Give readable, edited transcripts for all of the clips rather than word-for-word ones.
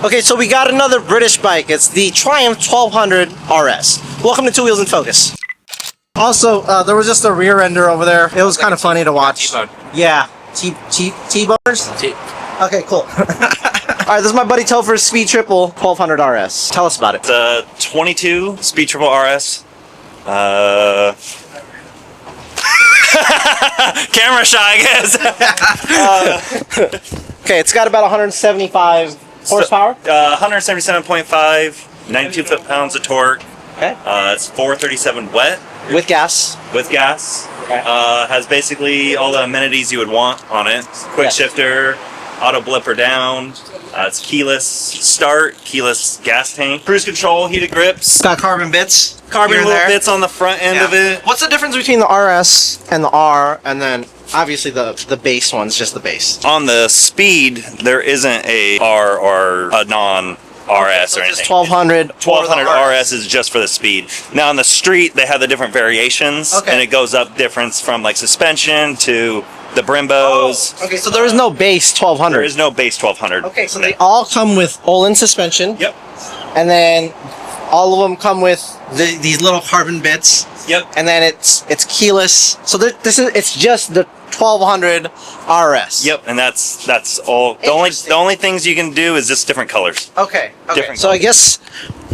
Okay, so we got another British bike. It's the Triumph 1200 RS. Welcome to Two Wheels in Focus. Also, there was just a rear ender over there. It was kind of funny to watch. Yeah, T-boners? Okay, cool. Alright, this is my buddy Topher's Speed Triple 1200 RS. Tell us about it. It's a 22 Speed Triple RS. Camera shy, I guess. Okay, it's got about 175 horsepower. 177.5, 92 foot-pounds of torque. Okay. It's 437 wet. With gas. With gas. Okay. Has basically all the amenities you would want on it. Quick shifter, auto blipper down. It's keyless start, keyless gas tank, cruise control, heated grips. It's got carbon bits. Carbon little bits on the front end of it. What's the difference between the RS and the R, and then obviously the base one's just the base? On the Speed, there isn't a R or a non-RS or anything. Just 1200. 1200 RS is just for the Speed. Now on the street, they have the different variations, and it goes up difference from like suspension to the Brimbos. Oh, okay, so there is no base 1200. There is no base 1200. Okay, so they all come with Olin suspension. Yep. And then all of them come with these little carbon bits. Yep. And then it's keyless. So it's just the 1200 RS. Yep, and that's all. The only things you can do is just different colors. Okay. Different so colors. I guess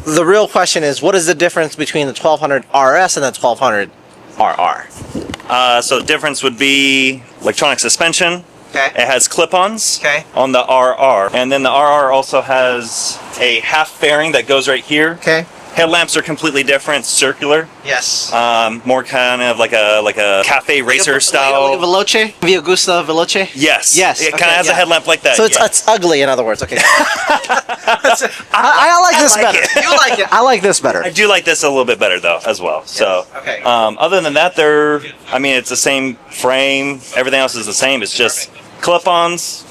the real question is, what is the difference between the 1200 RS and the 1200 RR? So the difference would be electronic suspension. Okay. It has clip-ons. Okay. On the RR, and then the RR also has a half fairing that goes right here. Okay. Headlamps are completely different, circular. Yes. More kind of like a cafe racer style. Like a Veloce? Via Gusta Veloce? Yes. Yes. It kind of has a headlamp like that. So it's ugly, in other words. Okay. I like this better. You like it. I like this better. I do like this a little bit better though, as well. Yes. So, okay. Other than that, it's the same frame. Everything else is the same. It's just clip-ons,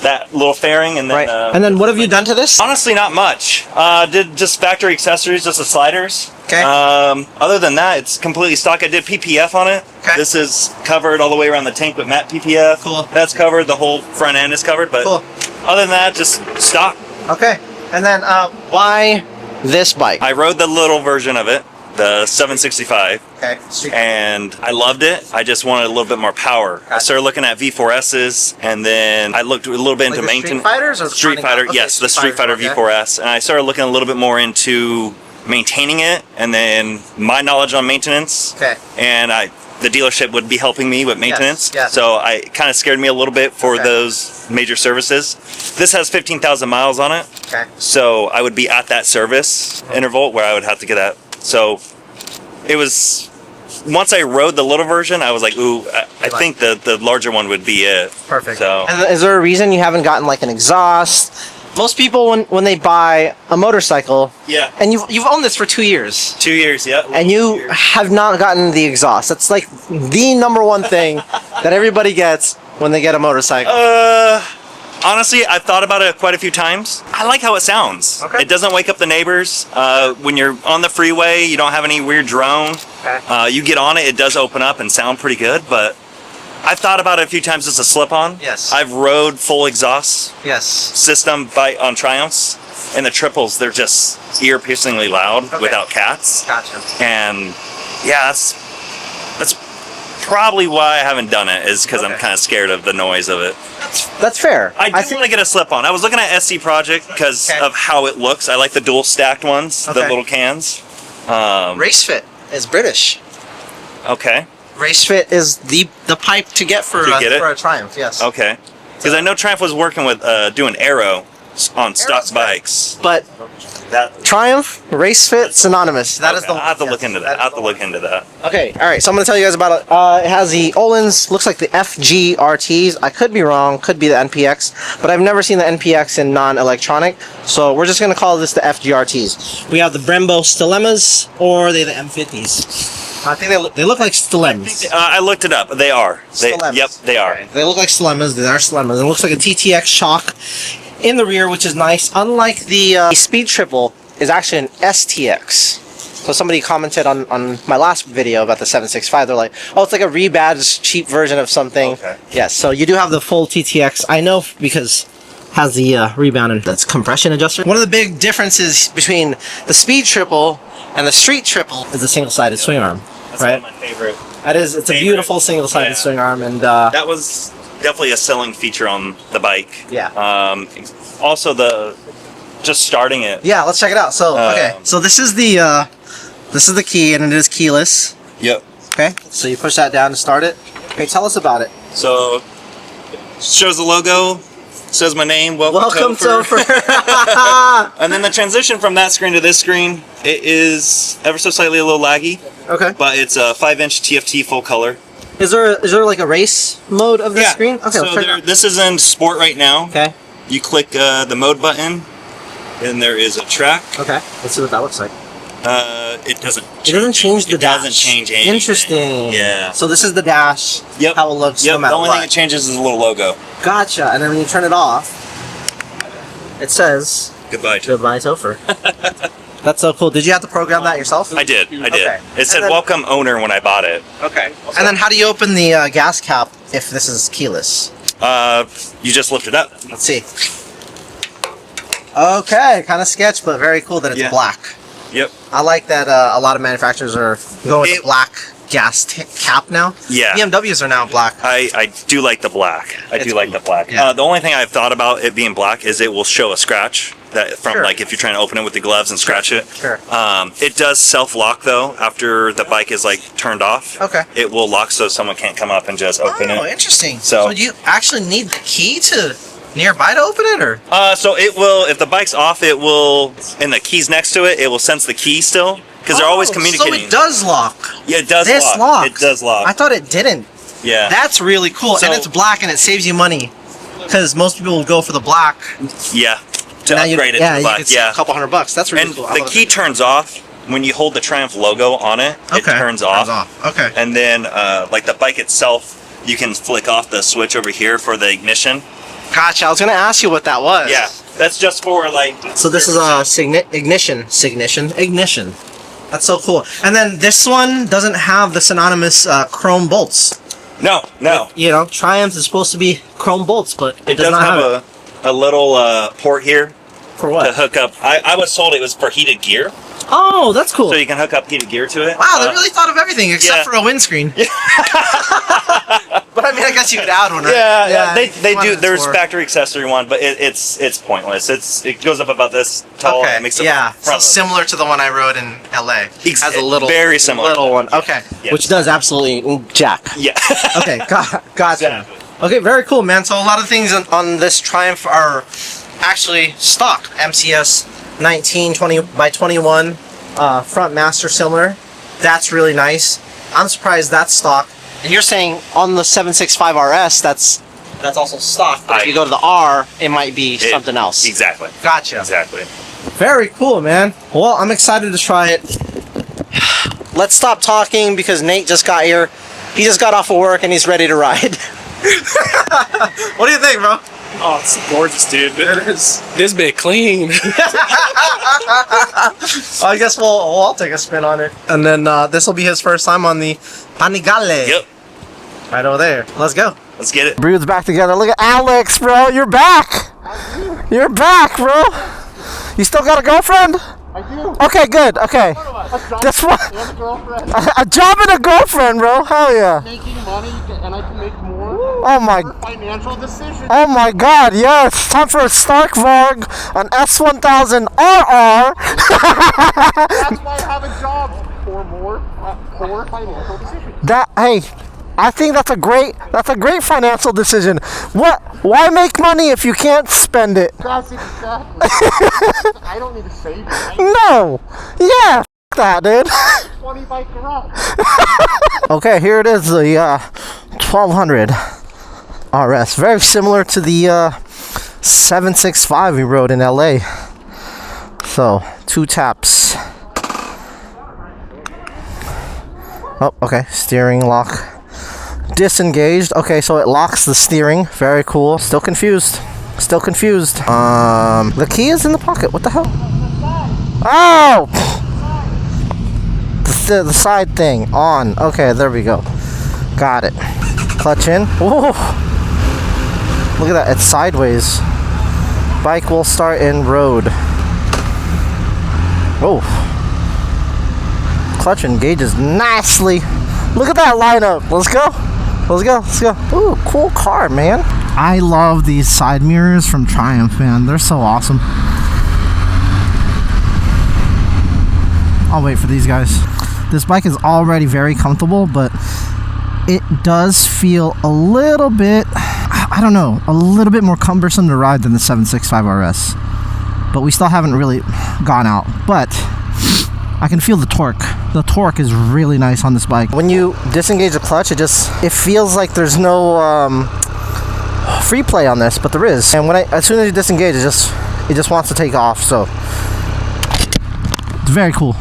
that little fairing, and then. And then what have you done to this? Honestly, not much. Did just factory accessories, just the sliders. Okay. Other than that, it's completely stock. I did PPF on it. Okay. This is covered all the way around the tank with matte PPF. Cool. That's covered. The whole front end is covered. But cool. Other than that, just stock. Okay. And then why this bike? I rode the little version of it, the 765. Okay. And I loved it. I just wanted a little bit more power. I started looking at V4Ss, and then I looked a little bit into maintenance. Street Fighters or Street Fighter? Okay, yes, the Street Fighter V4S. And I started looking a little bit more into maintaining it, and then my knowledge on maintenance. Okay. And the dealership would be helping me with maintenance. Yes. So it kind of scared me a little bit for those major services. This has 15,000 miles on it. Okay. So I would be at that service interval where I would have to get that. So it was, once I rode the little version, I was like, ooh, I think the larger one would be it. Perfect. So. And is there a reason you haven't gotten like an exhaust? Most people, when they buy a motorcycle, and you've owned this for 2 years. 2 years, yeah. And you have not gotten the exhaust. That's like the number one thing that everybody gets when they get a motorcycle. Honestly, I've thought about it quite a few times. I like how it sounds. Okay. It doesn't wake up the neighbors. When you're on the freeway, you don't have any weird drone. Okay. You get on it, it does open up and sound pretty good, but I've thought about it a few times as a slip-on. Yes. I've rode full exhaust Yes. system on Triumphs, and the triples, they're just ear-piercingly loud without cats. Gotcha. And yeah, that's probably why I haven't done it, is because I'm kind of scared of the noise of it. That's fair. I do want to get a slip-on. I was looking at SC Project because of how it looks. I like the dual stacked ones, the little cans. Race Fit is British. Okay. Race Fit is the pipe to get for a Triumph. Yes. Okay. Because I know Triumph was working with doing aero on stock bikes. But Triumph, Race Fit, synonymous. That is the. I'll have to look into that. I'll have to look into that. Okay, all right. So I'm going to tell you guys about it. It has the Olin's, looks like the FGRTs. I could be wrong. Could be the NPX, but I've never seen the NPX in non-electronic. So we're just going to call this the FGRTs. We have the Brembo Stilemmas, or the M50s. I think they look like Stilemmas. I looked it up. They are. Yep, they are. Okay. They look like Stilemmas. They are Stilemmas. It looks like a TTX shock in the rear, which is nice. Unlike the Speed Triple, is actually an STX. So somebody commented on my last video about the 765. They're like, oh, it's like a rebadged cheap version of something. Okay. Yes. So you do have the full TTX. I know because has the rebound and that's compression adjuster. One of the big differences between the speed triple and the street triple is the single-sided swing arm. That's right? one of my favorite. That is, it's a beautiful single-sided swing arm, and that was definitely a selling feature on the bike. Yeah. Also, just starting it. Yeah, let's check it out. So okay, so this is the key, and it is keyless. Yep. Okay, so you push that down to start it. Okay, tell us about it. So shows the logo, says my name. Welcome Topher. And then the transition from that screen to this screen, it is ever so slightly a little laggy. Okay. But it's a 5-inch TFT full color. Is there like a race mode of this screen? Okay, so this is in sport right now. Okay. You click the mode button, and there is a track. Okay. Let's see what that looks like. It doesn't. It doesn't change the dash. It doesn't change anything. Interesting. Yeah. So this is the dash. Yep. How it looks. Yep. No matter The only what. thing it changes is a little logo. Gotcha. And then when you turn it off, it says Goodbye. "Goodbye, Topher." That's so cool. Did you have to program that yourself? I did. Okay. It said then- "Welcome owner" when I bought it. Okay. And then how do you open the gas cap if this is keyless? You just lift it up. Let's see. Okay, kind of sketch, but very cool that it's black. Yep. I like that a lot of manufacturers are going with black gas cap now. Yeah. BMWs are now black. I do like the black. I do like the black. Yeah. The only thing I've thought about it being black is it will show a scratch that from like if you're trying to open it with the gloves and scratch it. Sure. It does self-lock though after the bike is like turned off. Okay. It will lock so someone can't come up and just open Oh, it. interesting. So you actually need the key to nearby to open it, or? So it will, if the bike's off, it will, and the key's next to it, it will sense the key still because they're always communicating. So it does lock. Yeah, it does This lock. locks. It does lock. I thought it didn't. Yeah. That's really cool, and So- it's black, and it saves you money because most people will go for the black. Yeah. To Now upgrade it yeah, to you black. could save Yeah. a couple $100. That's really And cool. I the love key it. turns off when you hold the Triumph logo on it. It turns off. Okay. And then, like the bike itself, you can flick off the switch over here for the ignition. Gotcha. I was gonna ask you what that was. Yeah, that's just for like. So this is a ignition. That's so cool. And then this one doesn't have the synonymous chrome bolts. No. You know, Triumph is supposed to be chrome bolts, but It does does not have a little port here for to what? hook up. I was told it was for heated gear, Oh, that's cool. so you can hook up heated gear to it. Wow, they really thought of everything except yeah. for a windscreen. But I mean, I guess you could add one, right? Yeah, they do. it's There's for- factory accessory one, but it's pointless. It goes up about this tall. Okay. And makes a Yeah. So front load. similar to the one I rode in LA. Has a little, very similar. little one. Okay. Yeah. Which does absolutely jack. Yeah. Okay, gotcha. Exactly. Okay, very cool, man. So a lot of things on this Triumph are actually stock. MCS 1920 by 21 front master cylinder. That's really nice. I'm surprised that's stock. And you're saying on the 765 RS, that's also stock. But if you go to the R, it might be something else. Exactly. Gotcha. Exactly. Very cool, man. Well, I'm excited to try it. Let's stop talking because Nate just got here. He just got off of work and he's ready to ride. What do you think, bro? Oh, it's gorgeous, dude. It is. This bit clean. I guess I'll take a spin on it. And then this will be his first time on the Panigale. Yep. Right over there. Let's go. Let's get it. Brood's back together. Look at Alex, bro. You're back. You're back, bro. You still got a girlfriend? I do. Okay, good. Okay. A job Guess what? and a girlfriend. A job and a girlfriend, bro. Hell yeah. Making money and I can make more. Oh my. For financial decisions. Oh my God! Yes, time for a Stark Varg, an S1000RR. That's why I have a job for more for financial decisions. I think that's a great financial decision. Why make money if you can't spend it? That's exactly. I don't need to save it. No. Yeah. That, dude. 20 bike garage. Okay, here it is, the 1200 RS. Very similar to the 765 we rode in LA. So, 2 taps. Oh, okay. Steering lock. Disengaged. Okay, so it locks the steering. Very cool. Still confused. The key is in the pocket. What the hell? Oh! The side thing on. Okay, there we go. Got it. Clutch in. Whoa. Look at that. It's sideways. Bike will start in road. Oh. Clutch engages nicely. Look at that lineup. Let's go. Let's go. Let's go. Ooh, cool car, man. I love these side mirrors from Triumph, man. They're so awesome. I'll wait for these guys. This bike is already very comfortable, but it does feel a little bit, I don't know, a little bit more cumbersome to ride than the 765 RS. But we still haven't really gone out. But I can feel the torque. The torque is really nice on this bike. When you disengage the clutch, it feels like there's no free play on this, but there is. And as soon as you disengage, it just wants to take off. So it's very cool.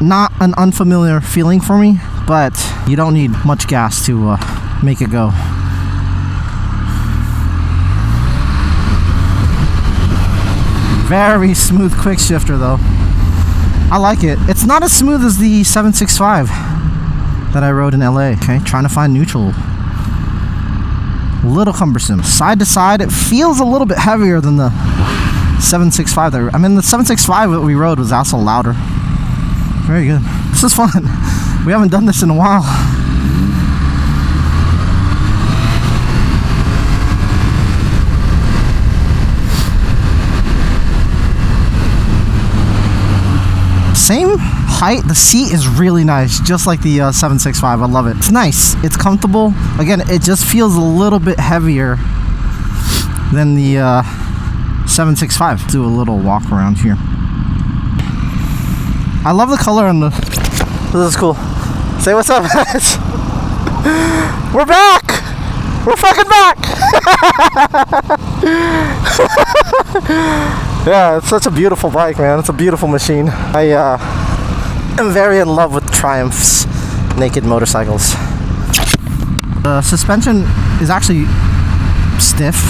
Not an unfamiliar feeling for me, but you don't need much gas to make it go. Very smooth quick shifter though. I like it. It's not as smooth as the 765 that I rode in LA. Okay, trying to find neutral. A little cumbersome. Side to side, it feels a little bit heavier than the 765. The 765 that we rode was also louder. Very good. This is fun. We haven't done this in a while. Same height. The seat is really nice, just like the 765. I love it. It's nice. It's comfortable. Again, it just feels a little bit heavier than the 765. Do a little walk around here. I love the color on the... This is cool. Say what's up, guys. We're back! We're fucking back! Yeah, it's such a beautiful bike, man. It's a beautiful machine. I am very in love with Triumph's naked motorcycles. The suspension is actually stiff,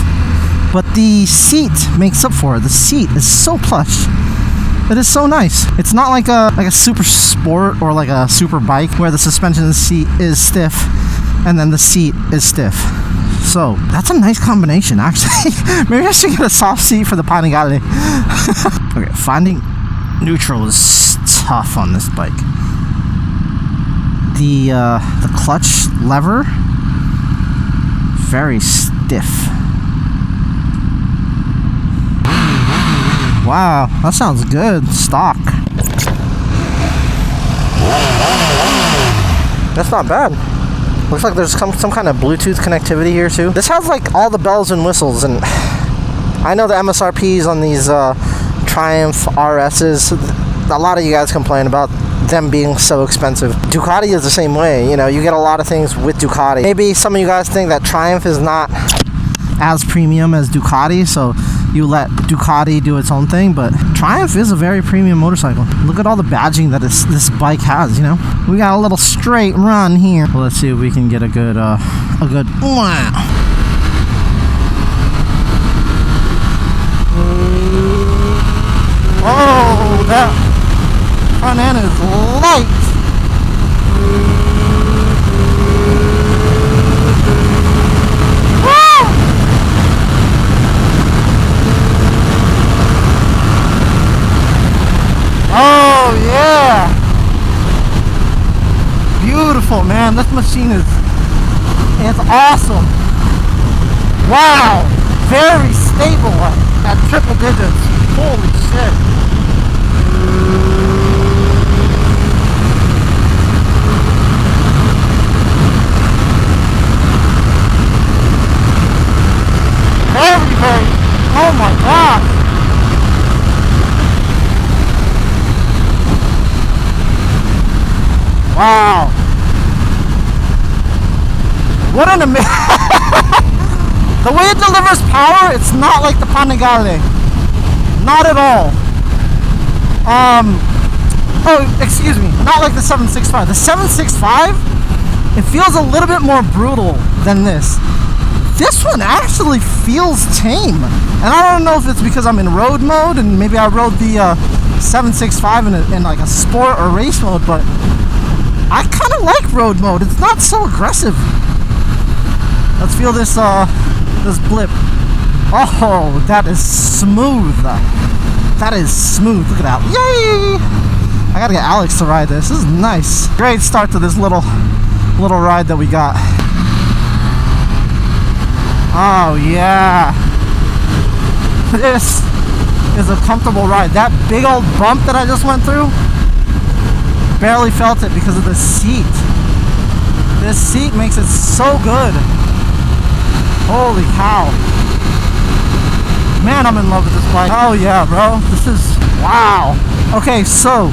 but the seat makes up for it. The seat is so plush. It is so nice. It's not like a super sport or like a super bike where the suspension seat is stiff and then the seat is stiff. So that's a nice combination, actually. Maybe I should get a soft seat for the Panigale. Okay, finding neutral is tough on this bike. The clutch lever, very stiff. Wow, that sounds good. Stock. That's not bad. Looks like there's some kind of Bluetooth connectivity here too. This has like all the bells and whistles, and I know the MSRPs on these Triumph RSs, a lot of you guys complain about them being so expensive. Ducati is the same way. You know, you get a lot of things with Ducati. Maybe some of you guys think that Triumph is not as premium as Ducati, so you let Ducati do its own thing, but Triumph is a very premium motorcycle. Look at all the badging that this bike has, you know? We got a little straight run here. Well, let's see if we can get a good wow. Oh, that front end is light. Oh yeah! Beautiful, man. This machine it's awesome. Wow! Very stable at triple digits. Holy shit. Very, oh my gosh. Wow. What an amazing... The way it delivers power, it's not like the Panigale. Not at all. Oh, excuse me. Not like the 765. The 765, it feels a little bit more brutal than this. This one actually feels tame. And I don't know if it's because I'm in road mode and maybe I rode the 765 in like a sport or race mode, but I kind of like road mode. It's not so aggressive. Let's feel this this blip. Oh, that is smooth. That is smooth. Look at that. Yay! I gotta get Alex to ride this. This is nice. Great start to this little ride that we got. Oh yeah. This is a comfortable ride. That big old bump that I just went through, barely felt it because of the seat. This seat makes it so good. Holy cow. Man, I'm in love with this bike. Oh yeah, bro. This is, wow. Okay, so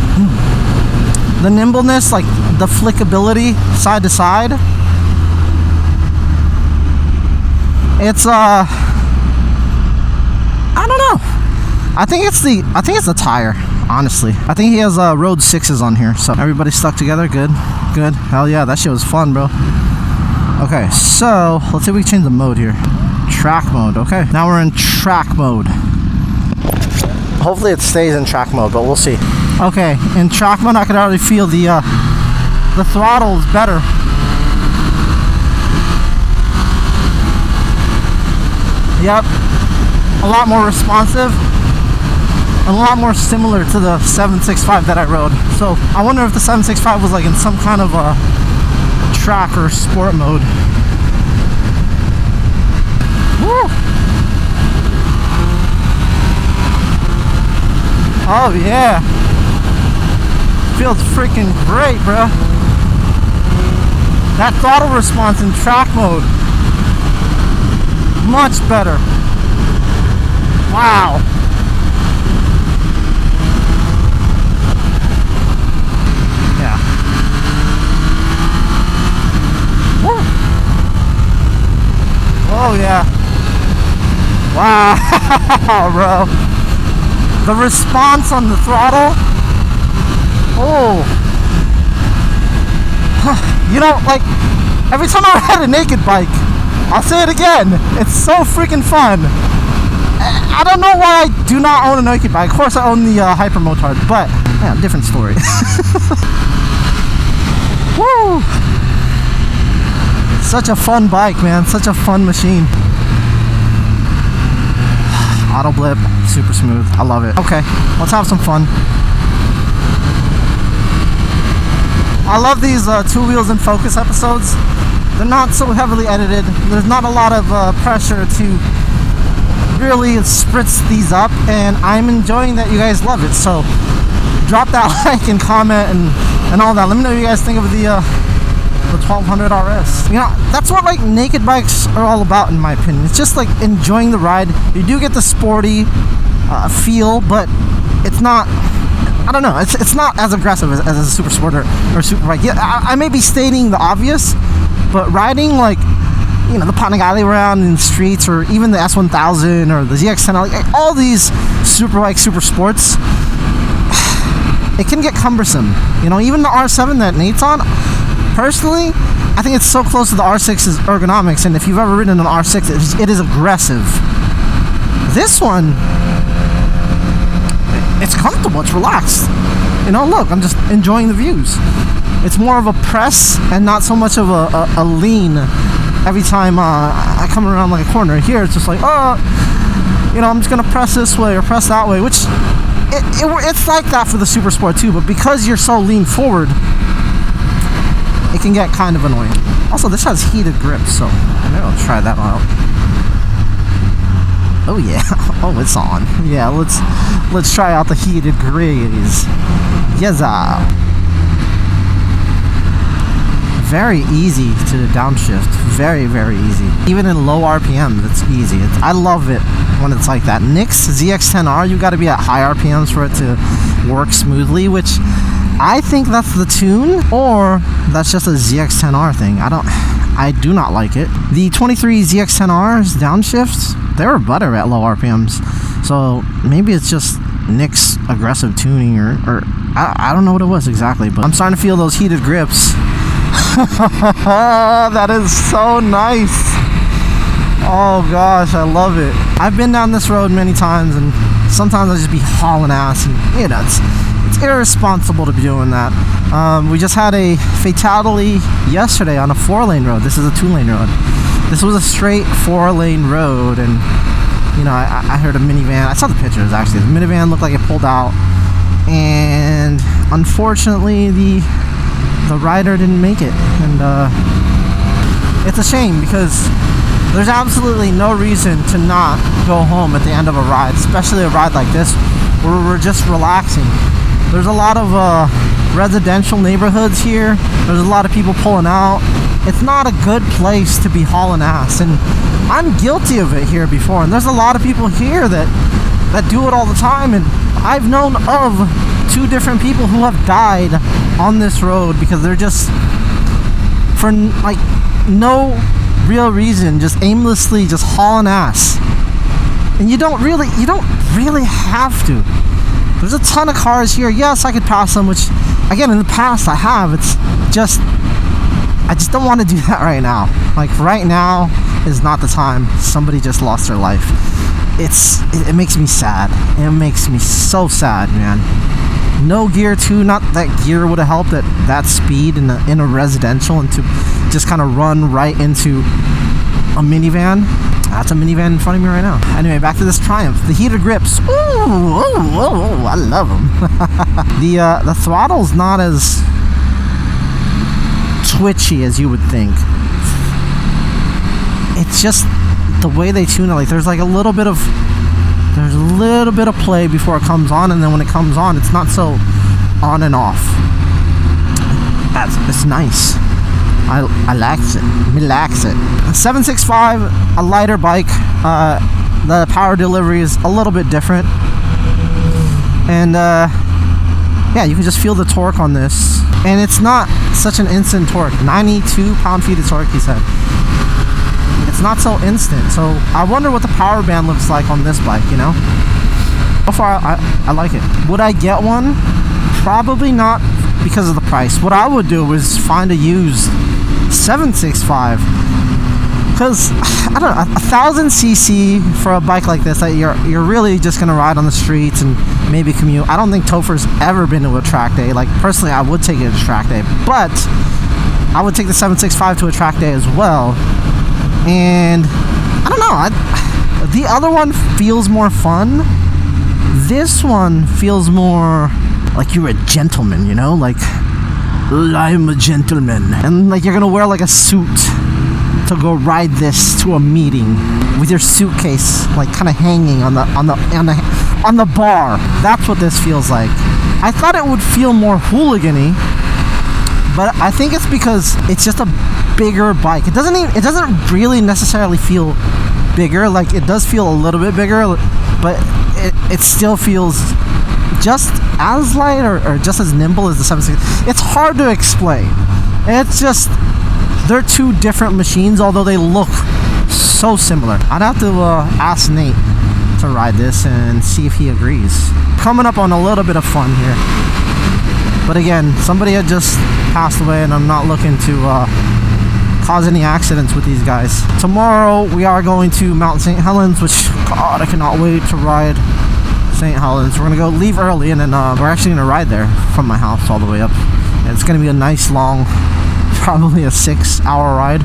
the nimbleness, like the flickability side to side, it's I don't know. I think it's the tire, honestly. I think he has Road 6s on here, so everybody's stuck together. Good. Hell yeah, that shit was fun, bro. Okay, so let's see if we can change the mode here. Track mode. Okay, now we're in track mode. Hopefully it stays in track mode, but we'll see. Okay, in track mode I can already feel the throttle is better. Yep, a lot more responsive, a lot more similar to the 765 that I rode. So I wonder if the 765 was like in some kind of a track or sport mode. Woo! Oh yeah, feels freaking great, bro. That throttle response in track mode, much better. Wow. Yeah. Woo. Oh yeah. Wow, bro. The response on the throttle. Oh. You know, like, every time I ride a naked bike, I'll say it again, it's so freaking fun. I don't know why I do not own a naked bike. Of course I own the Hyper Motard, but yeah, different story. Woo! Such a fun bike, man. Such a fun machine. Auto blip, super smooth. I love it. Okay, let's have some fun. I love these Two Wheels in Focus episodes. They're not so heavily edited. There's not a lot of pressure to really spritz these up, and I'm enjoying that you guys love it. So drop that like and comment and all that. Let me know what you guys think of the 1200 RS. You know, that's what like naked bikes are all about, in my opinion. It's just like enjoying the ride. You do get the sporty feel, but it's not, I don't know, it's not as aggressive as a super sport or super bike. Yeah, I may be stating the obvious, but riding like, you know, the Panigale around in the streets, or even the S1000 or the ZX10, like all these super bikes, super sports, it can get cumbersome. You know, even the R7 that Nate's on, personally, I think it's so close to the R6's ergonomics, and if you've ever ridden an R6, it is aggressive. This one, it's comfortable, it's relaxed. You know, look, I'm just enjoying the views. It's more of a press and not so much of a lean every time I come around like a corner. Here, it's just like, oh, you know, I'm just gonna press this way or press that way, which it's like that for the Super Sport too, but because you're so lean forward, it can get kind of annoying. Also, this has heated grips, so maybe I'll try that out. Oh yeah, oh, it's on. Yeah, let's try out the heated grips. Yes. Very easy to downshift. Very, very easy. Even in low RPM, it's easy. I love it when it's like that. Nick's ZX10R, you got to be at high RPMs for it to work smoothly, which I think that's the tune, or that's just a ZX10R thing. I do not like it. The 23 ZX10R's downshifts, they were butter at low RPMs. So maybe it's just Nick's aggressive tuning, or I don't know what it was exactly, but I'm starting to feel those heated grips. That is so nice. Oh gosh, I love it. I've been down this road many times, and sometimes I just be hauling ass, and you know, it's irresponsible to be doing that. We just had a fatality yesterday on a 4-lane road. This is a 2-lane road. This was a straight 4-lane road, and you know, I heard a minivan. I saw the pictures actually. The minivan looked like it pulled out, and unfortunately the rider didn't make it. And it's a shame because there's absolutely no reason to not go home at the end of a ride, especially a ride like this where we're just relaxing. There's a lot of residential neighborhoods here. There's a lot of people pulling out. It's not a good place to be hauling ass, and I'm guilty of it here before. And there's a lot of people here that do it all the time, and I've known of 2 different people who have died on this road because they're just, for like no real reason, just aimlessly just hauling ass. And you don't really have to. There's a ton of cars here. Yes, I could pass them, which again in the past I have. It's just, I just don't want to do that right now. Like right now is not the time. Somebody just lost their life. It makes me sad. It makes me so sad, man. No gear too. Not that gear would have helped at that speed in a residential, and to just kind of run right into a minivan. That's a minivan in front of me right now. Anyway, back to this Triumph. The heated grips. Ooh, I love them. The throttle's not as twitchy as you would think. It's just the way they tune it. Like there's a little bit of play before it comes on, and then when it comes on, it's not so on and off. It's nice. I likes it. Me likes it. 765, a lighter bike. The power delivery is a little bit different, and yeah, you can just feel the torque on this, and it's not such an instant torque. 92 pound-feet of torque, he said. It's not so instant. So I wonder what the power band looks like on this bike. You know, so far I like it. Would I get one? Probably not, because of the price. What I would do is find a used 765, because I don't know, 1,000cc for a bike like this that you're really just gonna ride on the streets and maybe commute. I don't think Topher's ever been to a track day. Like personally, I would take it to a track day, but I would take the 765 to a track day as well. And I don't know, the other one feels more fun. This one feels more like you're a gentleman, you know, like I'm a gentleman, and like you're gonna wear like a suit to go ride this to a meeting with your suitcase like kind of hanging on the bar. That's what this feels like. I thought it would feel more hooligan-y, but I think it's because it's just a bigger bike. It doesn't really necessarily feel bigger. Like it does feel a little bit bigger, but it still feels just as light or just as nimble as the 760. It's hard to explain. It's just, they're 2 different machines, although they look so similar. I'd have to ask Nate to ride this and see if he agrees. Coming up on a little bit of fun here, but again, somebody had just passed away, and I'm not looking to cause any accidents with these guys. Tomorrow we are going to Mount St. Helens, which, God, I cannot wait to ride St. Helens. We're gonna leave early, and then we're actually gonna ride there from my house all the way up. And it's gonna be a nice long, probably a 6-hour ride.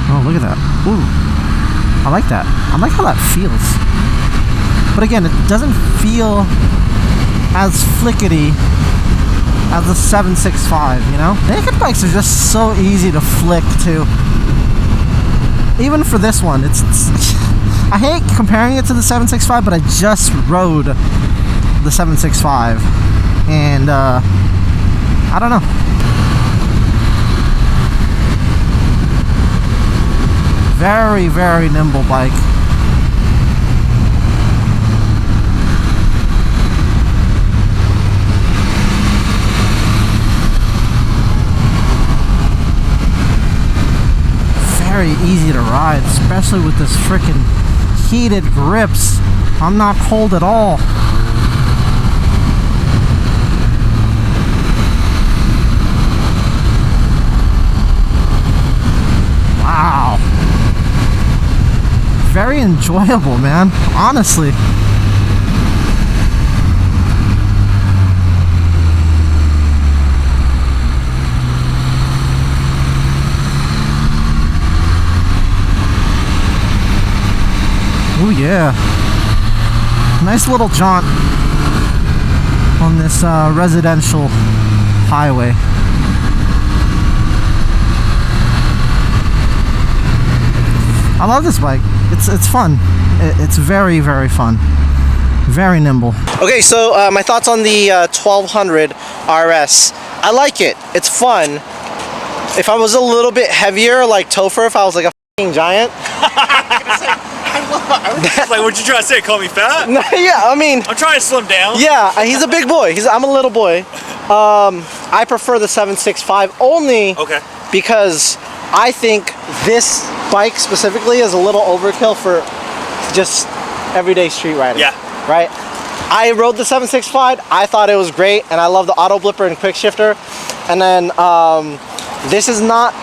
Oh, look at that. Ooh, I like that. I like how that feels. But again, it doesn't feel as flickety as the 765, you know? Naked bikes are just so easy to flick too. Even for this one, it's I hate comparing it to the 765, but I just rode the 765, and I don't know. Very, very nimble bike. Very easy to ride, especially with this freaking heated grips. I'm not cold at all. Wow. Very enjoyable, man. Honestly. Oh yeah. Yeah. Nice little jaunt on this residential highway. I love this bike. It's fun. It's very, very fun. Very nimble. Okay, so my thoughts on the 1200 RS. I like it. It's fun. If I was a little bit heavier, like Topher, if I was like a f***ing giant. Like, what'd you try to say? Call me fat? Yeah, I mean. I'm trying to slim down. Yeah, he's a big boy. I'm a little boy. I prefer the 765 only because I think this bike specifically is a little overkill for just everyday street riding. Yeah. Right? I rode the 765. I thought it was great, and I love the auto blipper and quick shifter. And then this is not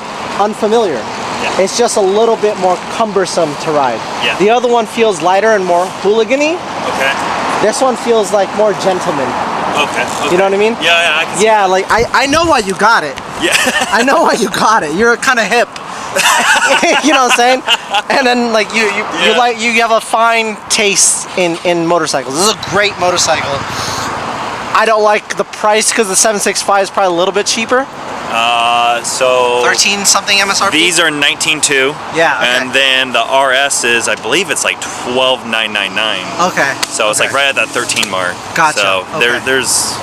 unfamiliar. Yeah. It's just a little bit more cumbersome to ride. Yeah. The other one feels lighter and more hooligan-y. Okay. This one feels like more gentleman. Okay. You know what I mean? Yeah, I can see that. Like I know why you got it. Yeah. I know why you got it. You're kind of hip. You know what I'm saying? And then like you have a fine taste in motorcycles. This is a great motorcycle. I don't like the price because the 765 is probably a little bit cheaper. So 13 something MSRP. These are 19.2. Yeah. Okay. And then the RS is, I believe it's like 12,999. Okay. So it's like right at that 13 mark. Gotcha. So okay. there's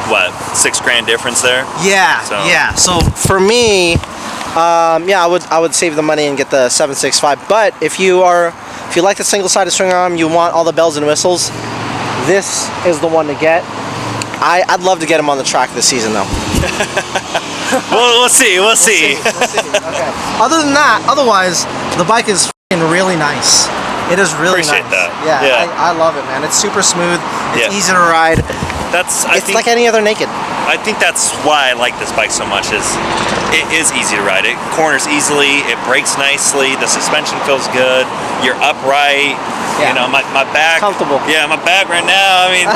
what, $6,000 difference there. Yeah. So. Yeah. So for me, yeah, I would save the money and get the 765. But if you like the single-sided string arm, you want all the bells and whistles, this is the one to get. I'd love to get him on the track this season though. Well, we'll see. We'll see. Okay. Other than that, otherwise, the bike is really nice. It is really Appreciate nice. that. Yeah. I love it, man. It's super smooth. It's easy to ride. It's like any other naked. I think that's why I like this bike so much. Is it is easy to ride. It corners easily. It brakes nicely. The suspension feels good. You're upright. Yeah. You know, my back. Comfortable. Yeah, my back right now. I mean,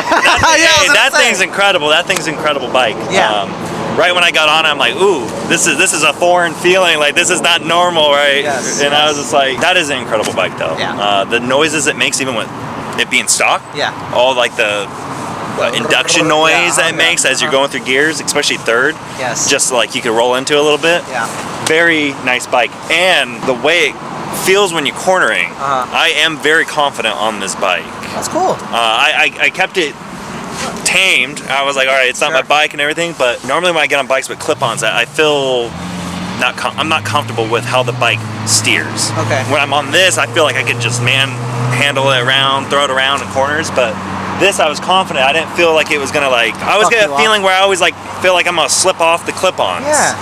that thing's incredible. That thing's an incredible bike. Yeah. Right when I got on it, I'm like, ooh, this is a foreign feeling. Like, this is not normal, right? Yes. And I was just like, that is an incredible bike, though. Yeah. The noises it makes, even with it being stock. Yeah. All like the induction noise that it makes as you're going through gears, especially third. Yes. Just like you could roll into a little bit. Yeah. Very nice bike. And the way it feels when you're cornering, I am very confident on this bike. That's cool. I kept it tamed. I was like, all right, it's not my bike and everything, but normally when I get on bikes with clip-ons, I feel I'm not comfortable with how the bike steers. Okay. When I'm on this, I feel like I could just handle it around, throw it around in corners, but this I was confident. I didn't feel like it was gonna I always get a feeling where I always feel like I'm gonna slip off the clip-ons. Yeah.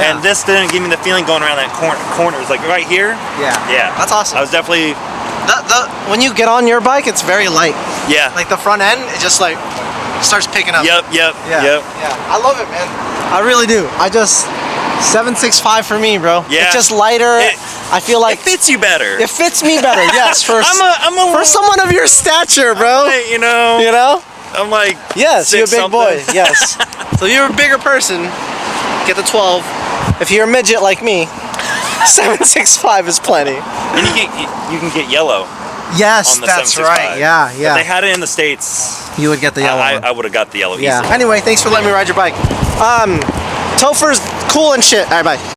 And this didn't give me the feeling going around that corners, like right here. Yeah. That's awesome. I was definitely. When you get on your bike, it's very light. Yeah. Like the front end, it just starts picking up. Yep. Yeah. I love it, man. I really do. 765 for me, bro. Yeah. It's just lighter. I feel like it fits you better. It fits me better. Yes. For for someone of your stature, bro. You know. I'm like. Yes, you're a big boy. Yes. So you're a bigger person. Get the 12. If you're a midget like me, 765 is plenty. And you can get yellow. Yes, on the that's 765. right. Yeah. If they had it in the States, you would get the yellow one. I would have got the yellow Yeah. easily. Anyway, thanks for letting me ride your bike. Topher's cool and shit. All right, bye.